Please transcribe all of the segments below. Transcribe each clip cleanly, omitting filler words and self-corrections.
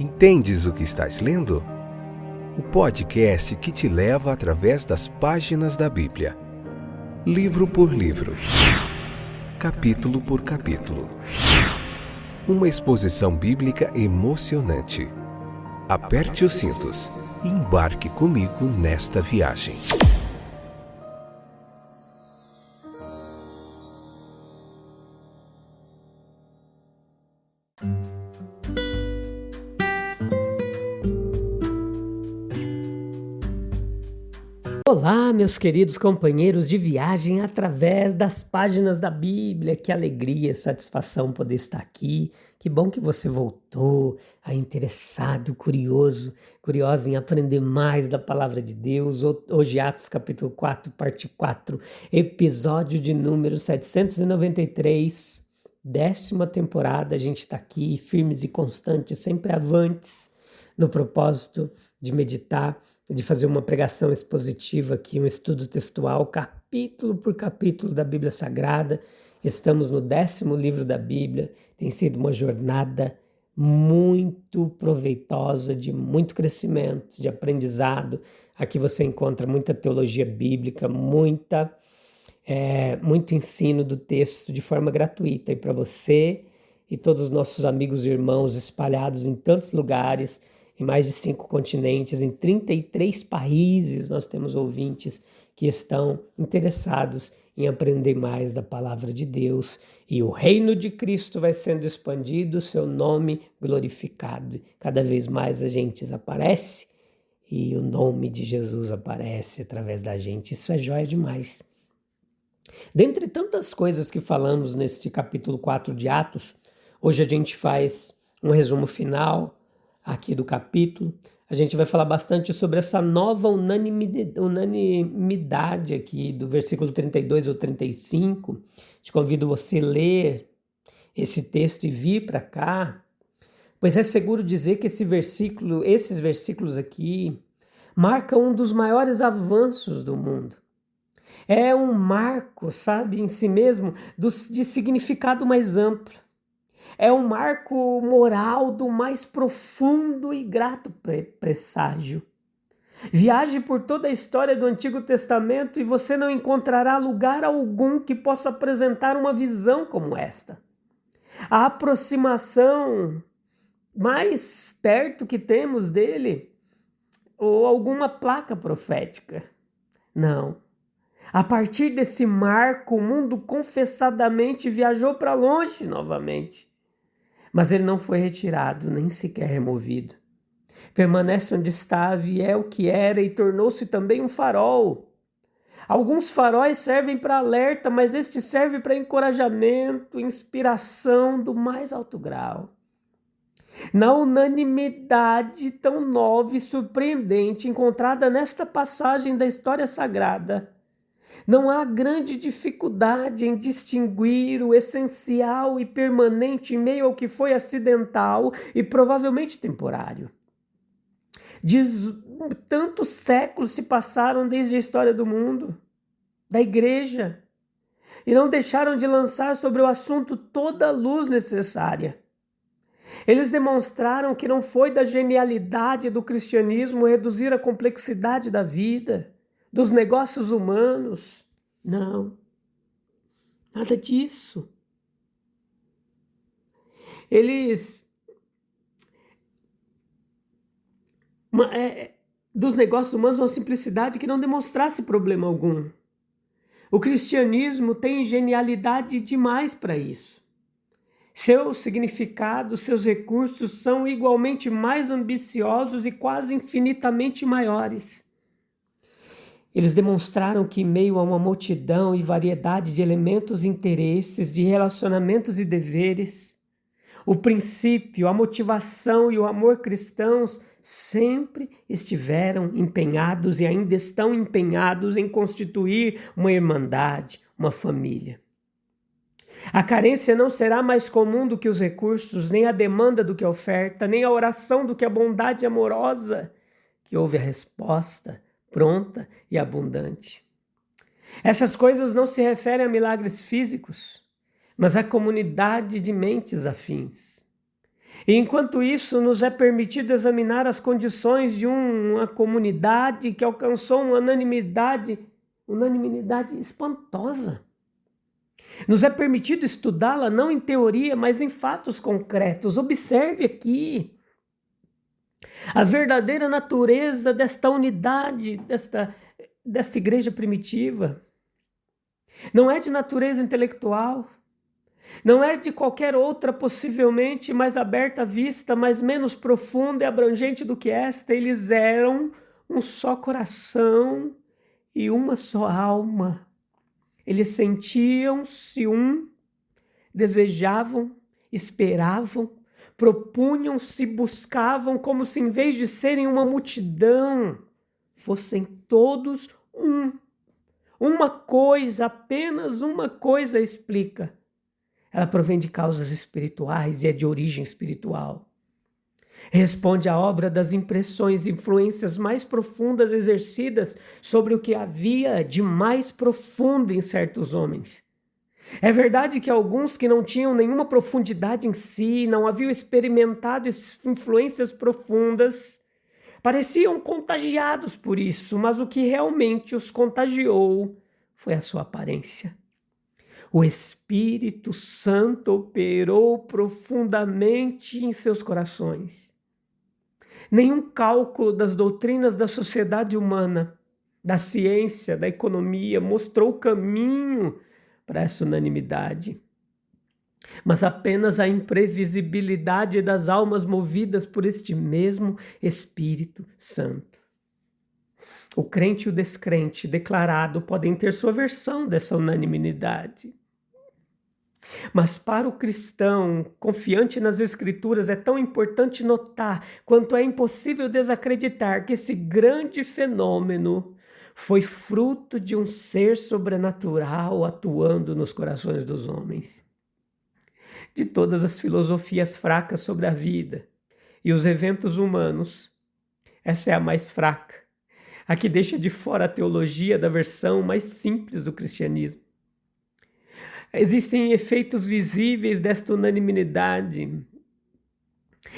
Entendes o que estás lendo? O podcast que te leva através das páginas da Bíblia. Livro por livro. Capítulo por capítulo. Uma exposição bíblica emocionante. Aperte os cintos e embarque comigo nesta viagem. Olá, meus queridos companheiros de viagem através das páginas da Bíblia. Que alegria, satisfação poder estar aqui. Que bom que você voltou, interessado, curioso em aprender mais da palavra de Deus. Hoje, Atos capítulo 4, parte 4, episódio de número 793, 10ª temporada. A gente está aqui, firmes e constantes, sempre avantes, no propósito de meditar, de fazer uma pregação expositiva aqui, um estudo textual, capítulo por capítulo da Bíblia Sagrada. Estamos no 10º livro da Bíblia. Tem sido uma jornada muito proveitosa, de muito crescimento, de aprendizado. Aqui você encontra muita teologia bíblica, muito ensino do texto de forma gratuita. E para você e todos os nossos amigos e irmãos espalhados em tantos lugares, em mais de 5 continentes, em 33 países, nós temos ouvintes que estão interessados em aprender mais da palavra de Deus. E o reino de Cristo vai sendo expandido, seu nome glorificado. Cada vez mais a gente aparece e o nome de Jesus aparece através da gente. Isso é joia demais. Dentre tantas coisas que falamos neste capítulo 4 de Atos, hoje a gente faz um resumo final aqui do capítulo. A gente vai falar bastante sobre essa nova unanimidade aqui do versículo 32 ao 35. Te convido você a ler esse texto e vir para cá, pois é seguro dizer que esses versículos aqui marcam um dos maiores avanços do mundo. É um marco, sabe, em si mesmo, de significado mais amplo. É um marco moral do mais profundo e grato presságio. Viaje por toda a história do Antigo Testamento e você não encontrará lugar algum que possa apresentar uma visão como esta. A aproximação mais perto que temos dele, ou alguma placa profética. Não. A partir desse marco, o mundo confessadamente viajou para longe novamente. Mas ele não foi retirado, nem sequer removido. Permanece onde estava e é o que era e tornou-se também um farol. Alguns faróis servem para alerta, mas este serve para encorajamento, inspiração do mais alto grau. Na unanimidade tão nova e surpreendente encontrada nesta passagem da história sagrada, não há grande dificuldade em distinguir o essencial e permanente em meio ao que foi acidental e provavelmente temporário. Tantos séculos se passaram desde a história do mundo, da igreja, e não deixaram de lançar sobre o assunto toda a luz necessária. Eles demonstraram que não foi da genialidade do cristianismo reduzir a complexidade da vida, dos negócios humanos. Não, nada disso. Dos negócios humanos, uma simplicidade que não demonstrasse problema algum. O cristianismo tem genialidade demais para isso. Seu significado, seus recursos são igualmente mais ambiciosos e quase infinitamente maiores. Eles demonstraram que, em meio a uma multidão e variedade de elementos, interesses, de relacionamentos e deveres, o princípio, a motivação e o amor cristãos sempre estiveram empenhados e ainda estão empenhados em constituir uma irmandade, uma família. A carência não será mais comum do que os recursos, nem a demanda do que a oferta, nem a oração do que a bondade amorosa, que houve a resposta pronta e abundante. Essas coisas não se referem a milagres físicos, mas a comunidade de mentes afins. E enquanto isso, nos é permitido examinar as condições de uma comunidade que alcançou uma unanimidade espantosa. Nos é permitido estudá-la não em teoria, mas em fatos concretos. Observe aqui a verdadeira natureza desta unidade, desta igreja primitiva. Não é de natureza intelectual, não é de qualquer outra, possivelmente mais aberta à vista, mas menos profunda e abrangente do que esta. Eles eram um só coração e uma só alma. Eles sentiam-se um, desejavam, esperavam, propunham-se, buscavam, como se em vez de serem uma multidão, fossem todos um. Uma coisa, apenas uma coisa explica. Ela provém de causas espirituais e é de origem espiritual. Responde à obra das impressões e influências mais profundas exercidas sobre o que havia de mais profundo em certos homens. É verdade que alguns que não tinham nenhuma profundidade em si, não haviam experimentado influências profundas, pareciam contagiados por isso, mas o que realmente os contagiou foi a sua aparência. O Espírito Santo operou profundamente em seus corações. Nenhum cálculo das doutrinas da sociedade humana, da ciência, da economia, mostrou o caminho para essa unanimidade, mas apenas a imprevisibilidade das almas movidas por este mesmo Espírito Santo. O crente e o descrente declarado podem ter sua versão dessa unanimidade. Mas para o cristão confiante nas Escrituras é tão importante notar quanto é impossível desacreditar que esse grande fenômeno foi fruto de um ser sobrenatural atuando nos corações dos homens. De todas as filosofias fracas sobre a vida e os eventos humanos, essa é a mais fraca, a que deixa de fora a teologia da versão mais simples do cristianismo. Existem efeitos visíveis desta unanimidade.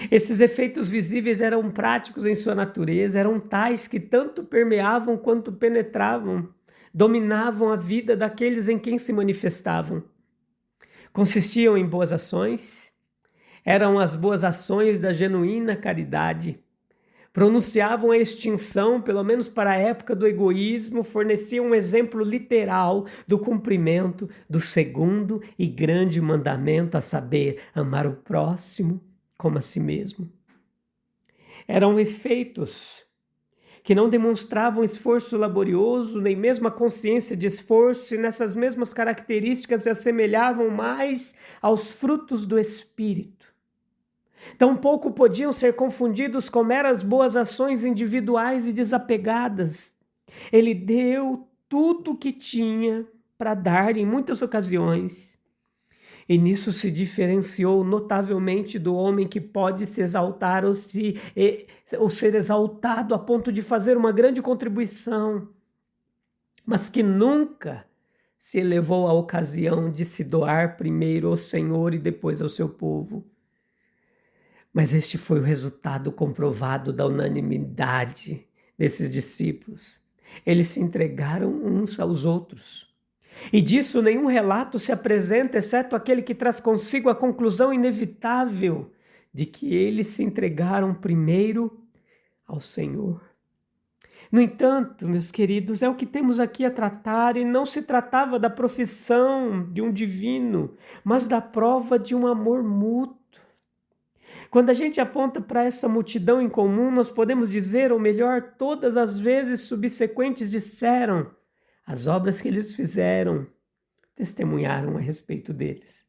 Esses efeitos visíveis eram práticos em sua natureza, eram tais que tanto permeavam quanto penetravam, dominavam a vida daqueles em quem se manifestavam. Consistiam em boas ações, eram as boas ações da genuína caridade, pronunciavam a extinção, pelo menos para a época do egoísmo, forneciam um exemplo literal do cumprimento do segundo e grande mandamento, a saber, amar o próximo como a si mesmo. Eram efeitos que não demonstravam esforço laborioso, nem mesmo a consciência de esforço, e nessas mesmas características se assemelhavam mais aos frutos do Espírito. Tampouco podiam ser confundidos com meras boas ações individuais e desapegadas. Ele deu tudo o que tinha para dar em muitas ocasiões. E nisso se diferenciou notavelmente do homem que pode se exaltar ou ser exaltado a ponto de fazer uma grande contribuição, mas que nunca se elevou à ocasião de se doar primeiro ao Senhor e depois ao seu povo. Mas este foi o resultado comprovado da unanimidade desses discípulos. Eles se entregaram uns aos outros. E disso nenhum relato se apresenta, exceto aquele que traz consigo a conclusão inevitável de que eles se entregaram primeiro ao Senhor. No entanto, meus queridos, é o que temos aqui a tratar, e não se tratava da profissão de um divino, mas da prova de um amor mútuo. Quando a gente aponta para essa multidão em comum, nós podemos dizer, ou melhor, todas as vezes subsequentes disseram, as obras que eles fizeram testemunharam a respeito deles.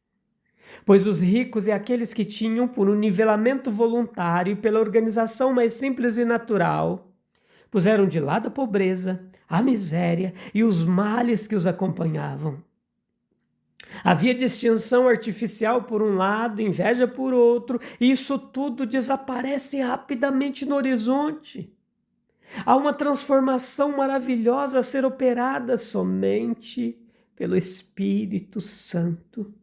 Pois os ricos e aqueles que tinham, por um nivelamento voluntário e pela organização mais simples e natural, puseram de lado a pobreza, a miséria e os males que os acompanhavam. Havia distinção artificial por um lado, inveja por outro, e isso tudo desaparece rapidamente no horizonte. Há uma transformação maravilhosa a ser operada somente pelo Espírito Santo.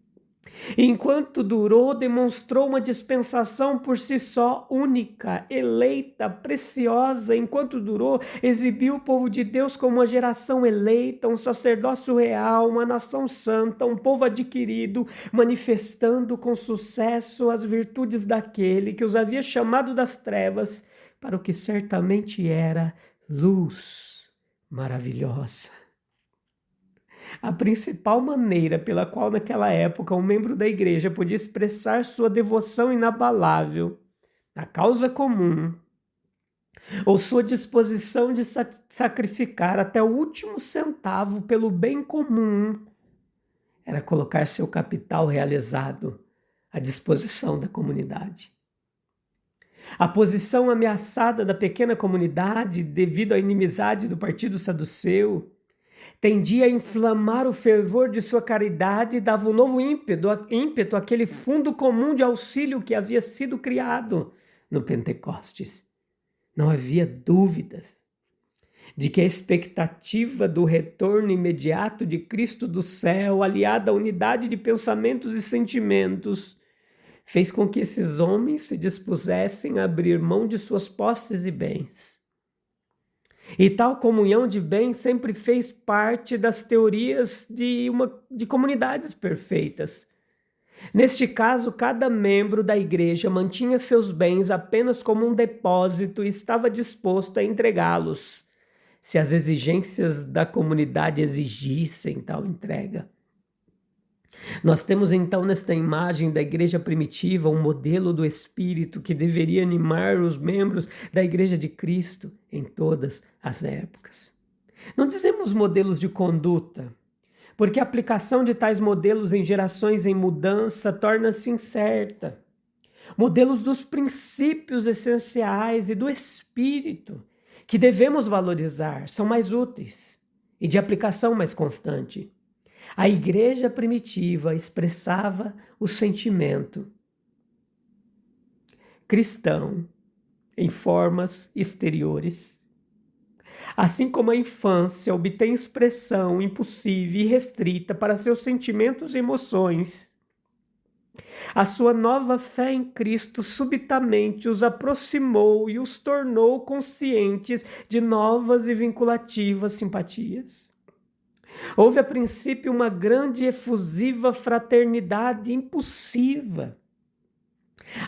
Enquanto durou, demonstrou uma dispensação por si só única, eleita, preciosa. Enquanto durou, exibiu o povo de Deus como uma geração eleita, um sacerdócio real, uma nação santa, um povo adquirido, manifestando com sucesso as virtudes daquele que os havia chamado das trevas para o que certamente era luz maravilhosa. A principal maneira pela qual naquela época um membro da igreja podia expressar sua devoção inabalável à causa comum, ou sua disposição de sacrificar até o último centavo pelo bem comum, era colocar seu capital realizado à disposição da comunidade. A posição ameaçada da pequena comunidade devido à inimizade do partido saduceu tendia a inflamar o fervor de sua caridade e dava um novo ímpeto àquele fundo comum de auxílio que havia sido criado no Pentecostes. Não havia dúvidas de que a expectativa do retorno imediato de Cristo do céu, aliada à unidade de pensamentos e sentimentos, fez com que esses homens se dispusessem a abrir mão de suas posses e bens. E tal comunhão de bens sempre fez parte das teorias de comunidades perfeitas. Neste caso, cada membro da igreja mantinha seus bens apenas como um depósito e estava disposto a entregá-los, se as exigências da comunidade exigissem tal entrega. Nós temos então nesta imagem da igreja primitiva um modelo do Espírito que deveria animar os membros da igreja de Cristo em todas as épocas. Não dizemos modelos de conduta, porque a aplicação de tais modelos em gerações em mudança torna-se incerta. Modelos dos princípios essenciais e do Espírito que devemos valorizar são mais úteis e de aplicação mais constante. A igreja primitiva expressava o sentimento cristão em formas exteriores. Assim como a infância obtém expressão impulsiva e restrita para seus sentimentos e emoções, a sua nova fé em Cristo subitamente os aproximou e os tornou conscientes de novas e vinculativas simpatias. Houve a princípio uma grande e efusiva fraternidade impulsiva.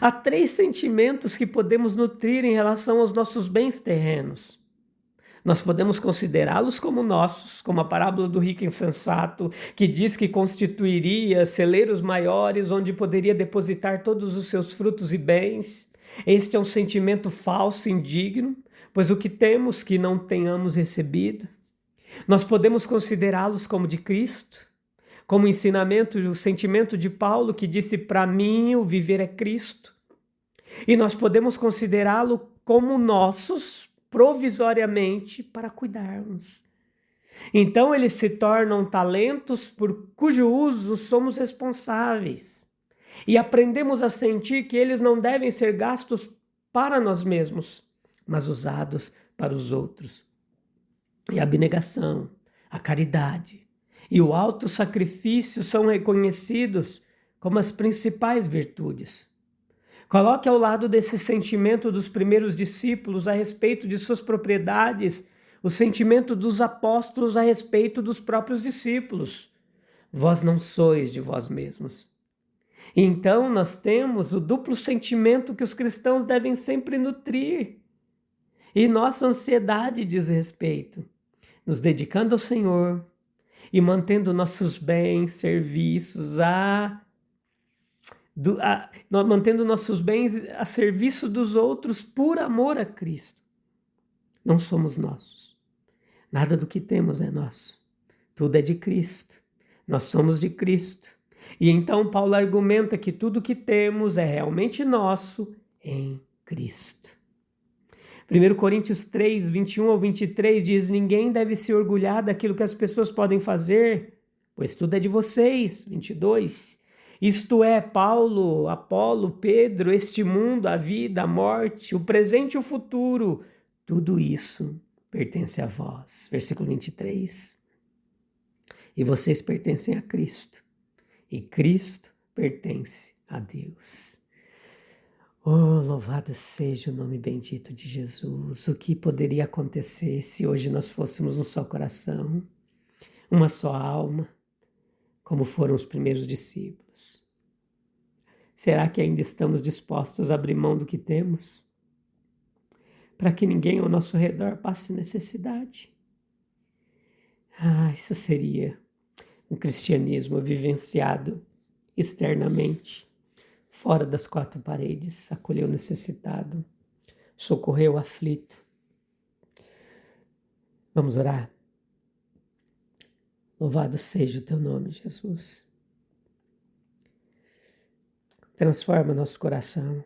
Há 3 sentimentos que podemos nutrir em relação aos nossos bens terrenos. Nós podemos considerá-los como nossos, como a parábola do rico insensato, que diz que constituiria celeiros maiores onde poderia depositar todos os seus frutos e bens. Este é um sentimento falso e indigno, pois o que temos que não tenhamos recebido. Nós podemos considerá-los como de Cristo, como ensinamento, o sentimento de Paulo que disse: para mim o viver é Cristo. E nós podemos considerá-lo como nossos, provisoriamente, para cuidarmos. Então eles se tornam talentos por cujo uso somos responsáveis. E aprendemos a sentir que eles não devem ser gastos para nós mesmos, mas usados para os outros. E a abnegação, a caridade e o autossacrifício são reconhecidos como as principais virtudes. Coloque ao lado desse sentimento dos primeiros discípulos a respeito de suas propriedades o sentimento dos apóstolos a respeito dos próprios discípulos. Vós não sois de vós mesmos. Então nós temos o duplo sentimento que os cristãos devem sempre nutrir. E nossa ansiedade diz respeito, nos dedicando ao Senhor e mantendo nossos bens, serviços mantendo nossos bens a serviço dos outros por amor a Cristo. Não somos nossos. Nada do que temos é nosso. Tudo é de Cristo. Nós somos de Cristo. E então Paulo argumenta que tudo que temos é realmente nosso em Cristo. 1 Coríntios 3, 21 ao 23 diz: ninguém deve se orgulhar daquilo que as pessoas podem fazer, pois tudo é de vocês. 22. Isto é, Paulo, Apolo, Pedro, este mundo, a vida, a morte, o presente e o futuro, tudo isso pertence a vós. Versículo 23. E vocês pertencem a Cristo, e Cristo pertence a Deus. Oh, louvado seja o nome bendito de Jesus. O que poderia acontecer se hoje nós fôssemos um só coração, uma só alma, como foram os primeiros discípulos? Será que ainda estamos dispostos a abrir mão do que temos, para que ninguém ao nosso redor passe necessidade? Isso seria um cristianismo vivenciado externamente, fora das quatro paredes, acolheu o necessitado, socorreu o aflito. Vamos orar? Louvado seja o teu nome, Jesus. Transforma nosso coração,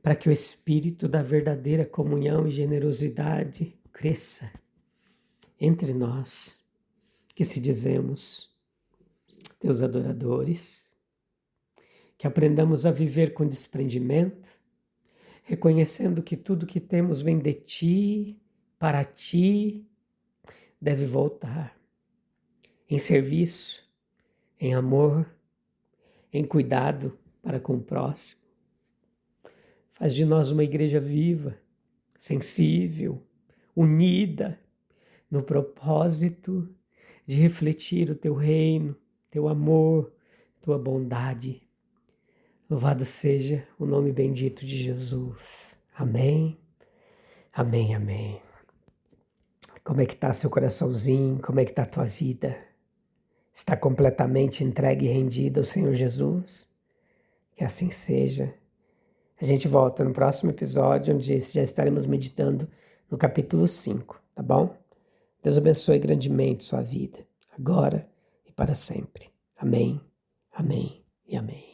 para que o espírito da verdadeira comunhão e generosidade cresça entre nós, que se dizemos teus adoradores, que aprendamos a viver com desprendimento, reconhecendo que tudo que temos vem de ti, para ti, deve voltar em serviço, em amor, em cuidado para com o próximo. Faz de nós uma igreja viva, sensível, unida, no propósito de refletir o teu reino, teu amor, tua bondade. Louvado seja o nome bendito de Jesus. Amém, amém, amém. Como é que está seu coraçãozinho? Como é que está a tua vida? Está completamente entregue e rendido ao Senhor Jesus? Que assim seja. A gente volta no próximo episódio, onde já estaremos meditando no capítulo 5, tá bom? Deus abençoe grandemente sua vida, agora e para sempre. Amém, amém e amém.